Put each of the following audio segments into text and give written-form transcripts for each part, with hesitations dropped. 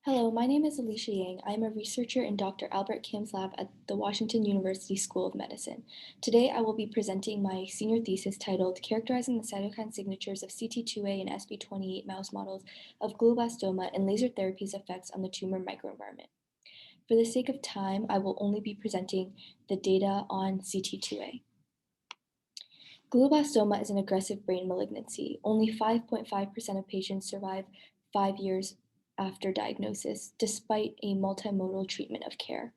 Hello, my name is Alicia Yang. I am a researcher in Dr. Albert Kim's lab at the Washington University School of Medicine. Today, I will be presenting my senior thesis titled Characterizing the Cytokine Signatures of CT2A and SB28 mouse models of glioblastoma and laser therapy's effects on the tumor microenvironment. For the sake of time, I will only be presenting the data on CT2A. Glioblastoma is an aggressive brain malignancy. Only 5.5% of patients survive 5 years after diagnosis, despite a multimodal treatment of care.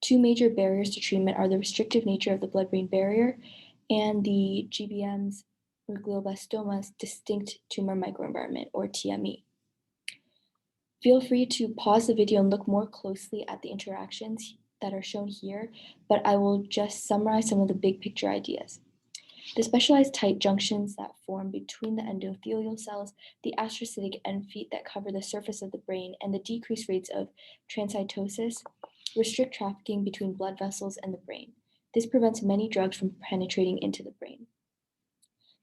Two major barriers to treatment are the restrictive nature of the blood-brain barrier and the GBM's or glioblastoma's distinct tumor microenvironment, or TME. Feel free to pause the video and look more closely at the interactions that are shown here, but I will just summarize some of the big picture ideas. The specialized tight junctions that form between the endothelial cells, the astrocytic end feet that cover the surface of the brain, and the decreased rates of transcytosis restrict trafficking between blood vessels and the brain. This prevents many drugs from penetrating into the brain.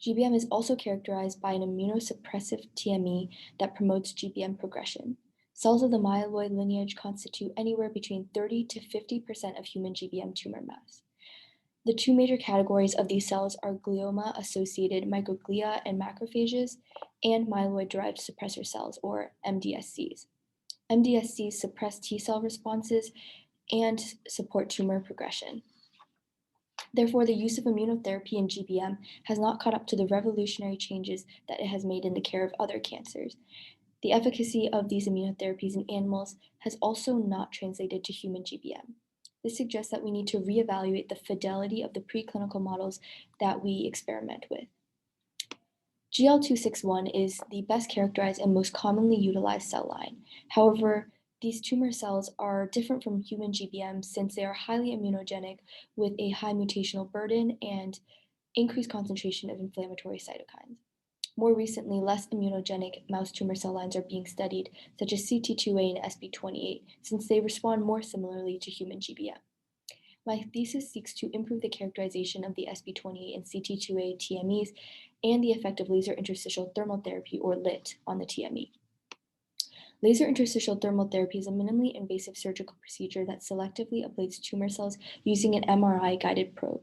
GBM is also characterized by an immunosuppressive TME that promotes GBM progression. Cells of the myeloid lineage constitute anywhere between 30 to 50% of human GBM tumor mass. The two major categories of these cells are glioma-associated microglia and macrophages, and myeloid-derived suppressor cells, or MDSCs. MDSCs suppress T-cell responses and support tumor progression. Therefore, the use of immunotherapy in GBM has not caught up to the revolutionary changes that it has made in the care of other cancers. The efficacy of these immunotherapies in animals has also not translated to human GBM. This suggests that we need to reevaluate the fidelity of the preclinical models that we experiment with. GL261 is the best characterized and most commonly utilized cell line. However, these tumor cells are different from human GBM since they are highly immunogenic with a high mutational burden and increased concentration of inflammatory cytokines. More recently, less immunogenic mouse tumor cell lines are being studied, such as CT2A and SB28, since they respond more similarly to human GBM. My thesis seeks to improve the characterization of the SB28 and CT2A TMEs and the effect of laser interstitial thermal therapy, or LITT, on the TME. Laser interstitial thermal therapy is a minimally invasive surgical procedure that selectively ablates tumor cells using an MRI-guided probe.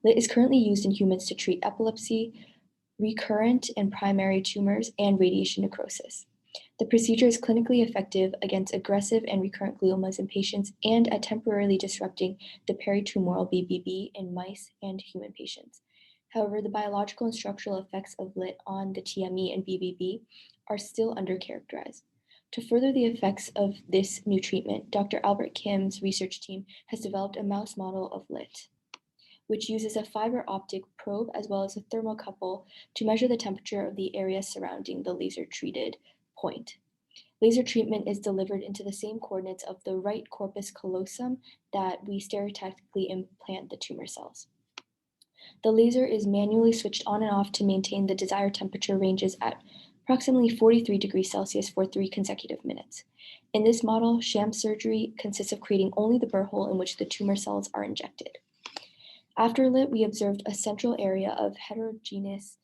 LITT is currently used in humans to treat epilepsy, recurrent and primary tumors, and radiation necrosis. The procedure is clinically effective against aggressive and recurrent gliomas in patients and at temporarily disrupting the peritumoral BBB in mice and human patients. However, the biological and structural effects of LITT on the TME and BBB are still undercharacterized. To further the effects of this new treatment, Dr. Albert Kim's research team has developed a mouse model of LITT, which uses a fiber optic probe as well as a thermocouple to measure the temperature of the area surrounding the laser-treated point. Laser treatment is delivered into the same coordinates of the right corpus callosum that we stereotactically implant the tumor cells. The laser is manually switched on and off to maintain the desired temperature ranges at approximately 43 degrees Celsius for 3 consecutive minutes. In this model, sham surgery consists of creating only the burr hole in which the tumor cells are injected. After LITT, we observed a central area of heterogeneous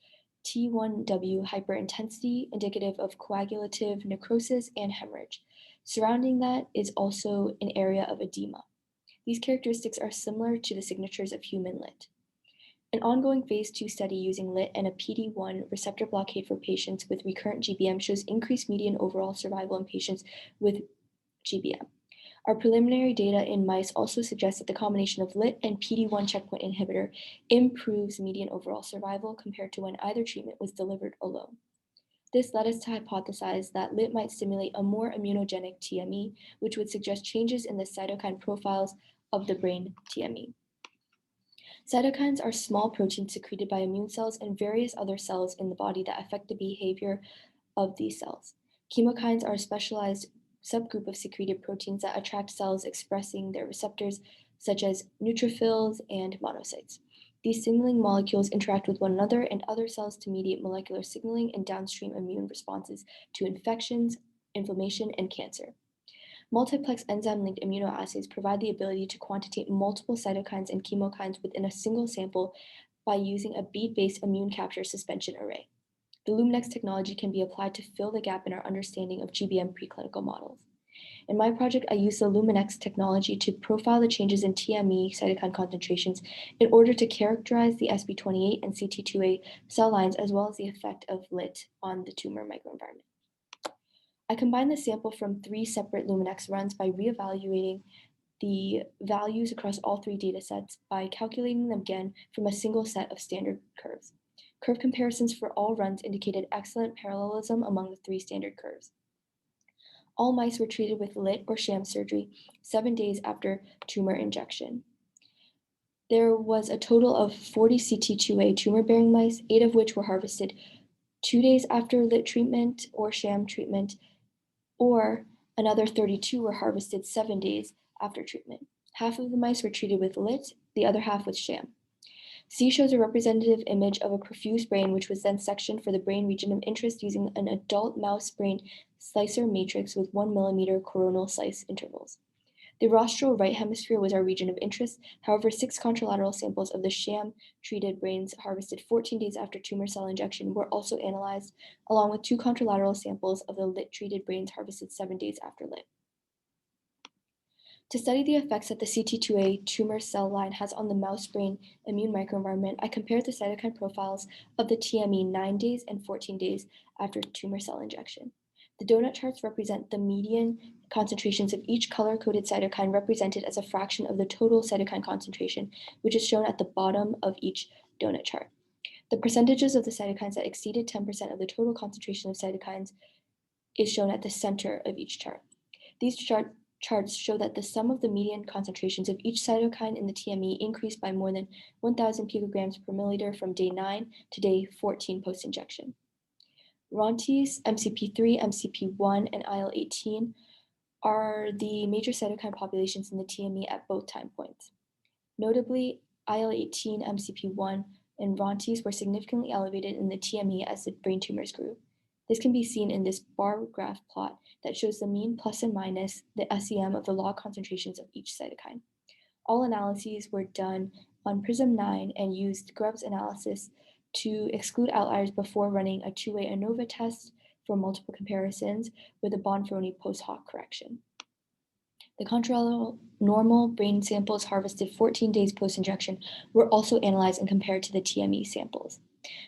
T1W hyperintensity indicative of coagulative necrosis and hemorrhage. Surrounding that is also an area of edema. These characteristics are similar to the signatures of human LITT. An ongoing phase 2 study using LITT and a PD-1 receptor blockade for patients with recurrent GBM shows increased median overall survival in patients with GBM. Our preliminary data in mice also suggests that the combination of LITT and PD-1 checkpoint inhibitor improves median overall survival compared to when either treatment was delivered alone. This led us to hypothesize that LITT might stimulate a more immunogenic TME, which would suggest changes in the cytokine profiles of the brain TME. Cytokines are small proteins secreted by immune cells and various other cells in the body that affect the behavior of these cells. Chemokines are a specialized subgroup of secreted proteins that attract cells expressing their receptors, such as neutrophils and monocytes. These signaling molecules interact with one another and other cells to mediate molecular signaling and downstream immune responses to infections, inflammation, and cancer. Multiplex enzyme-linked immunoassays provide the ability to quantitate multiple cytokines and chemokines within a single sample by using a bead-based immune capture suspension array. The Luminex technology can be applied to fill the gap in our understanding of GBM preclinical models. In my project, I used the Luminex technology to profile the changes in TME cytokine concentrations in order to characterize the SB28 and CT2A cell lines, as well as the effect of LITT on the tumor microenvironment. I combined the sample from 3 separate Luminex runs by reevaluating the values across all 3 datasets by calculating them again from a single set of standard curves. Curve comparisons for all runs indicated excellent parallelism among the 3 standard curves. All mice were treated with LITT or sham surgery 7 days after tumor injection. There was a total of 40 CT2A tumor-bearing mice, 8 of which were harvested 2 days after LITT treatment or sham treatment, or another 32 were harvested 7 days after treatment. Half of the mice were treated with LITT, the other half with sham. C shows a representative image of a perfused brain, which was then sectioned for the brain region of interest using an adult mouse brain slicer matrix with 1 millimeter coronal slice intervals. The rostral right hemisphere was our region of interest. However, 6 contralateral samples of the sham-treated brains harvested 14 days after tumor cell injection were also analyzed, along with 2 contralateral samples of the LITT-treated brains harvested 7 days after LITT. To study the effects that the CT2A tumor cell line has on the mouse brain immune microenvironment, I compared the cytokine profiles of the TME 9 days and 14 days after tumor cell injection. The donut charts represent the median concentrations of each color-coded cytokine represented as a fraction of the total cytokine concentration, which is shown at the bottom of each donut chart. The percentages of the cytokines that exceeded 10% of the total concentration of cytokines is shown at the center of each chart. These charts show that the sum of the median concentrations of each cytokine in the TME increased by more than 1,000 picograms per milliliter from day 9 to day 14 post-injection. Rontes, MCP3, MCP1, and IL-18 are the major cytokine populations in the TME at both time points. Notably, IL-18, MCP1, and Rontes were significantly elevated in the TME as the brain tumors grew. This can be seen in this bar graph plot that shows the mean plus and minus the SEM of the log concentrations of each cytokine. All analyses were done on PRISM-9 and used Grubbs analysis to exclude outliers before running a 2-way ANOVA test for multiple comparisons with a Bonferroni post-hoc correction. The contralateral normal brain samples harvested 14 days post-injection were also analyzed and compared to the TME samples.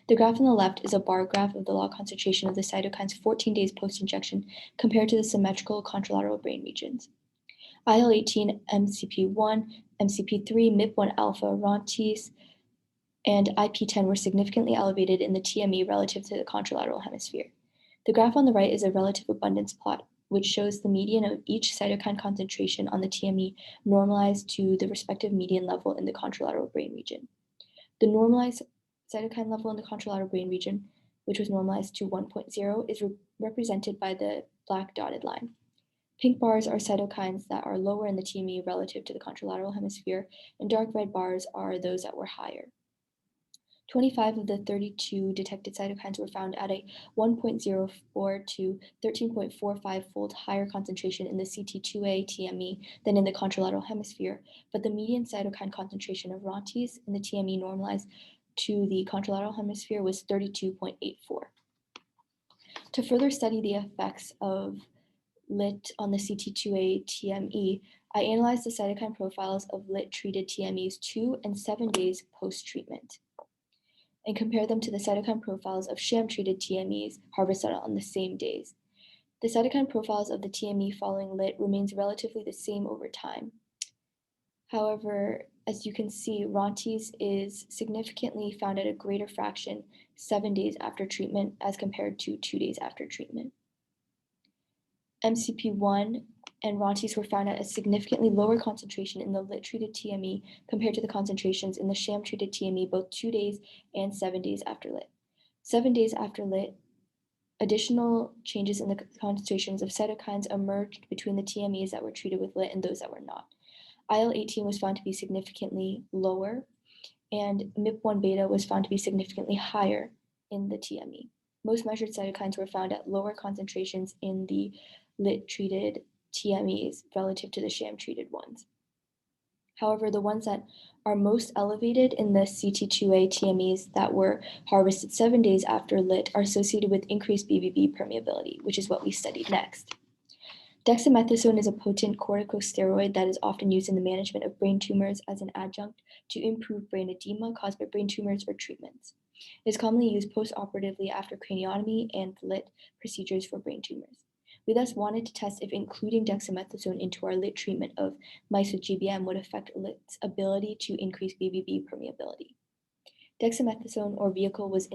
The graph on the left is a bar graph of the log concentration of the cytokines 14 days post-injection compared to the symmetrical contralateral brain regions. IL-18, MCP1, MCP3, MIP1 alpha, Rontes, and IP10 were significantly elevated in the TME relative to the contralateral hemisphere. The graph on the right is a relative abundance plot, which shows the median of each cytokine concentration on the TME normalized to the respective median level in the contralateral brain region. The normalized cytokine level in the contralateral brain region, which was normalized to 1.0, is represented by the black dotted line. Pink bars are cytokines that are lower in the TME relative to the contralateral hemisphere, and dark red bars are those that were higher. 25 of the 32 detected cytokines were found at a 1.04 to 13.45-fold higher concentration in the CT2A TME than in the contralateral hemisphere, but the median cytokine concentration of Rontes in the TME normalized to the contralateral hemisphere was 32.84. To further study the effects of LITT on the CT2A TME, I analyzed the cytokine profiles of LITT-treated TMEs 2 and 7 days post-treatment and compare them to the cytokine profiles of sham-treated TMEs harvested on the same days. The cytokine profiles of the TME following LITT remains relatively the same over time. However, as you can see, Rontes is significantly found at a greater fraction 7 days after treatment as compared to 2 days after treatment. MCP1 and Rontes were found at a significantly lower concentration in the LITT-treated TME compared to the concentrations in the sham-treated TME both 2 days and 7 days after LITT. 7 days after LITT, additional changes in the concentrations of cytokines emerged between the TMEs that were treated with LITT and those that were not. IL-18 was found to be significantly lower, and MIP1 beta was found to be significantly higher in the TME. Most measured cytokines were found at lower concentrations in the LITT-treated TMEs relative to the sham-treated ones. However, the ones that are most elevated in the CT2A TMEs that were harvested 7 days after LITT are associated with increased BBB permeability, which is what we studied next. Dexamethasone is a potent corticosteroid that is often used in the management of brain tumors as an adjunct to improve brain edema caused by brain tumors or treatments. It is commonly used postoperatively after craniotomy and LITT procedures for brain tumors. We thus wanted to test if including dexamethasone into our LITT treatment of mice with GBM would affect LITT's ability to increase BBB permeability. Dexamethasone or vehicle was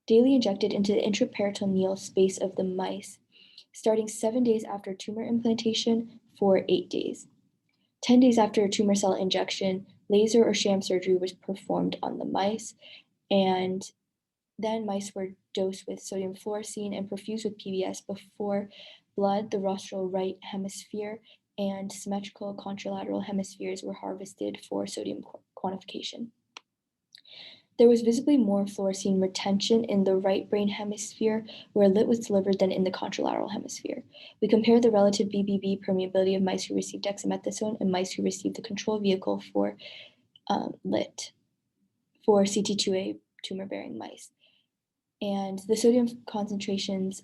daily injected into the intraperitoneal space of the mice, starting 7 days after tumor implantation for 8 days. 10 days after a tumor cell injection, laser or sham surgery was performed on the mice, and then mice were dosed with sodium fluorescein and perfused with PBS before blood, the rostral right hemisphere, and symmetrical contralateral hemispheres were harvested for sodium quantification. There was visibly more fluorescein retention in the right brain hemisphere where LITT was delivered than in the contralateral hemisphere. We compared the relative BBB permeability of mice who received dexamethasone and mice who received the control vehicle for LITT for CT2A tumor-bearing mice. And the sodium fluorescein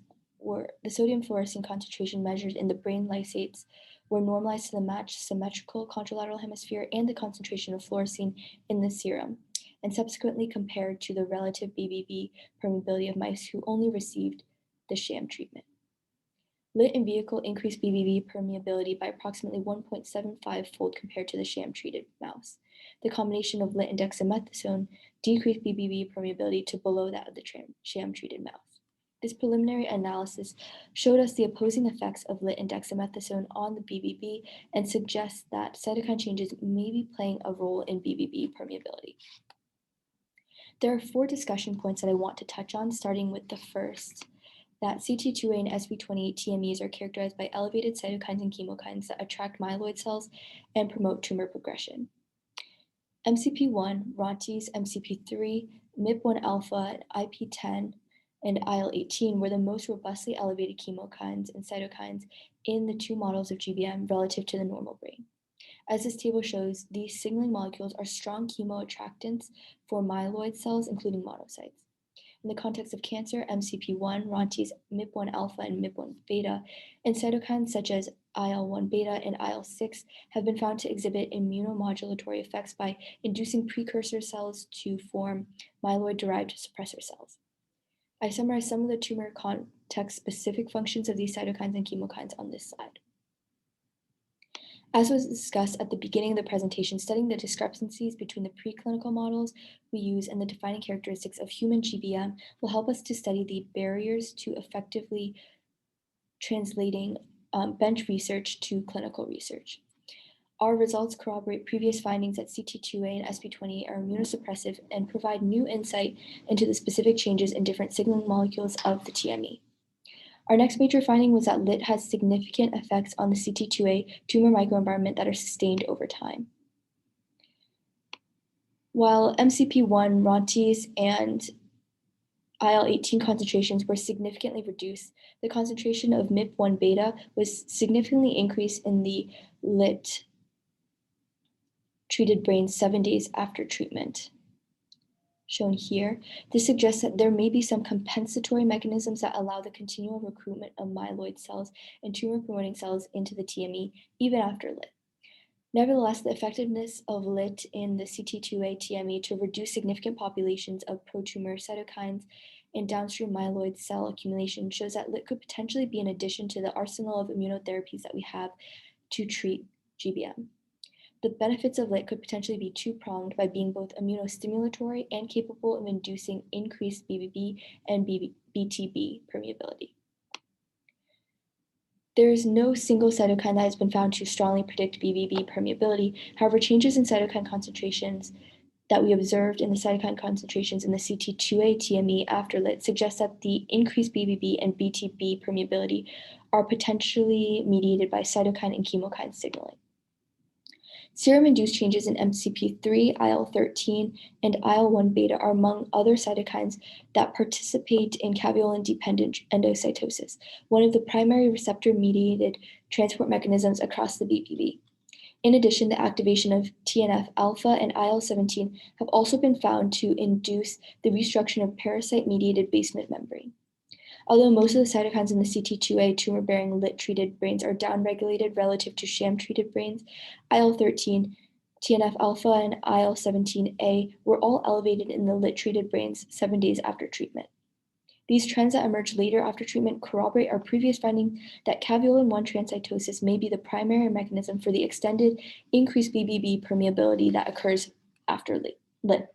concentration measured in the brain lysates were normalized to the matched symmetrical contralateral hemisphere and the concentration of fluorescein in the serum, and subsequently compared to the relative BBB permeability of mice who only received the sham treatment. LITT in vehicle increased BBB permeability by approximately 1.75-fold compared to the sham-treated mouse. The combination of LITT and dexamethasone decreased BBB permeability to below that of the sham-treated mouse. This preliminary analysis showed us the opposing effects of LITT and dexamethasone on the BBB and suggests that cytokine changes may be playing a role in BBB permeability. There are 4 discussion points that I want to touch on, starting with the first, that CT2A and SB28 TMEs are characterized by elevated cytokines and chemokines that attract myeloid cells and promote tumor progression. MCP1, RONTES, MCP3, MIP1 alpha, IP10, and IL-18 were the most robustly elevated chemokines and cytokines in the 2 models of GBM relative to the normal brain. As this table shows, these signaling molecules are strong chemoattractants for myeloid cells, including monocytes. In the context of cancer, MCP1, RONTES, MIP1 alpha, and MIP1 beta, and cytokines such as IL-1 beta and IL-6 have been found to exhibit immunomodulatory effects by inducing precursor cells to form myeloid-derived suppressor cells. I summarize some of the tumor context-specific functions of these cytokines and chemokines on this slide. As was discussed at the beginning of the presentation, studying the discrepancies between the preclinical models we use and the defining characteristics of human GBM will help us to study the barriers to effectively translating bench research to clinical research. Our results corroborate previous findings that CT2A and SB28 are immunosuppressive and provide new insight into the specific changes in different signaling molecules of the TME. Our next major finding was that LITT has significant effects on the CT2A tumor microenvironment that are sustained over time. While MCP1, RONTES, and IL-18 concentrations were significantly reduced, the concentration of MIP1 beta was significantly increased in the LITT-treated brain 7 days after treatment. Shown here, this suggests that there may be some compensatory mechanisms that allow the continual recruitment of myeloid cells and tumor-promoting cells into the TME even after LITT. Nevertheless, the effectiveness of LITT in the CT2A TME to reduce significant populations of pro-tumor cytokines and downstream myeloid cell accumulation shows that LITT could potentially be an addition to the arsenal of immunotherapies that we have to treat GBM. The benefits of LITT could potentially be 2-pronged by being both immunostimulatory and capable of inducing increased BBB and BTB permeability. There is no single cytokine that has been found to strongly predict BBB permeability. However, changes in cytokine concentrations that we observed in the cytokine concentrations in the CT2A TME after LITT suggest that the increased BBB and BTB permeability are potentially mediated by cytokine and chemokine signaling. Serum-induced changes in MCP3, IL-13, and IL-1 beta are among other cytokines that participate in caveolin-dependent endocytosis, one of the primary receptor-mediated transport mechanisms across the BBB. In addition, the activation of TNF-alpha and IL-17 have also been found to induce the restructuring of parasite-mediated basement membrane. Although most of the cytokines in the CT2A tumor-bearing LITT-treated brains are downregulated relative to sham-treated brains, IL-13, TNF-alpha, and IL-17A were all elevated in the LITT-treated brains 7 days after treatment. These trends that emerge later after treatment corroborate our previous finding that caveolin-1 transcytosis may be the primary mechanism for the extended increased BBB permeability that occurs after LITT.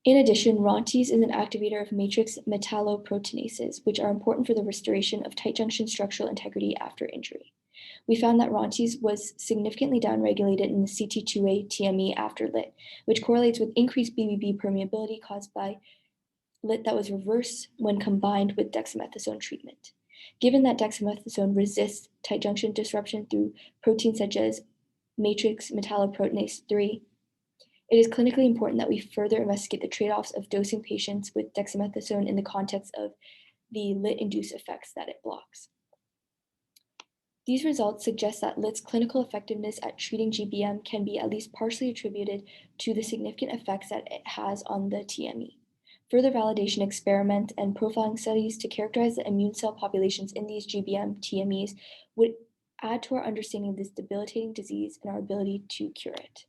In addition, RONTES is an activator of matrix metalloproteinases, which are important for the restoration of tight junction structural integrity after injury. We found that RONTES was significantly downregulated in the CT2A TME after LITT, which correlates with increased BBB permeability caused by LITT that was reversed when combined with dexamethasone treatment. Given that dexamethasone resists tight junction disruption through proteins such as matrix metalloproteinase 3, it is clinically important that we further investigate the trade-offs of dosing patients with dexamethasone in the context of the LITT-induced effects that it blocks. These results suggest that LITT's clinical effectiveness at treating GBM can be at least partially attributed to the significant effects that it has on the TME. Further validation experiment and profiling studies to characterize the immune cell populations in these GBM TMEs would add to our understanding of this debilitating disease and our ability to cure it.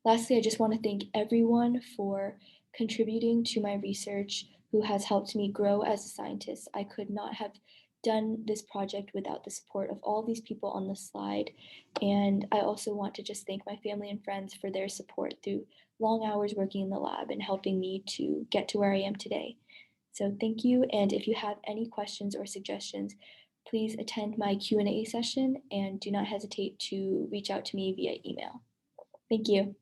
Lastly, I just want to thank everyone for contributing to my research who has helped me grow as a scientist. I could not have done this project without the support of all these people on the slide. And I also want to just thank my family and friends for their support through long hours working in the lab and helping me to get to where I am today. So thank you. And if you have any questions or suggestions, please attend my Q&A session and do not hesitate to reach out to me via email. Thank you.